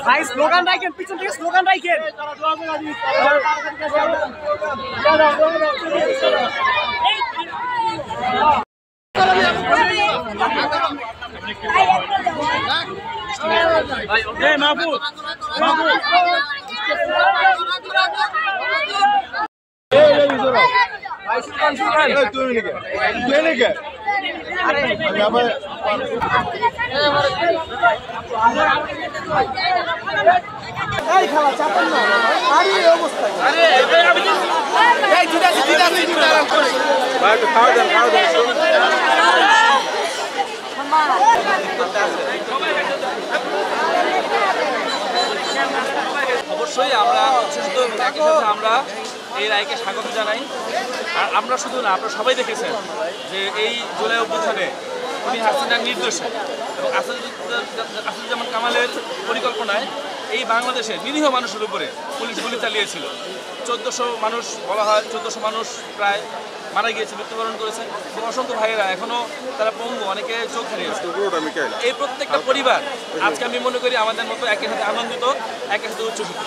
ভাই স্লোগান রাখেন, পিছন থেকে স্লোগান রাখেন। মাহবুব খেলা চাপেন না, আরে এই অবস্থায় অবশ্যই আমরা শুধু একই সাথে আমরা এই রায়কে স্বাগত জানাই। আর আমরা শুধু না, আপনারা সবাই দেখেছেন যে এই জুলাই অভ্যুত্থানে উনি হাসিনার নির্দেশে এবং আসাদুজ্জামান কামালের পরিকল্পনায় এই বাংলাদেশের নিরীহ মানুষের উপরে পুলিশ গুলি চালিয়েছিল। 1400 মানুষ, বলা হয় 1400 মানুষ প্রায় মারা গিয়েছে, মৃত্যুবরণ করেছে এবং অসংখ্য ভাইয়েরা এখনও তারা পঙ্গু, অনেকে চোখ হারিয়েছে। এই প্রত্যেকটা পরিবার আজকে আমি মনে করি আমাদের মতো একই সাথে আনন্দিত, একই সাথে উচ্ছ্বসিত।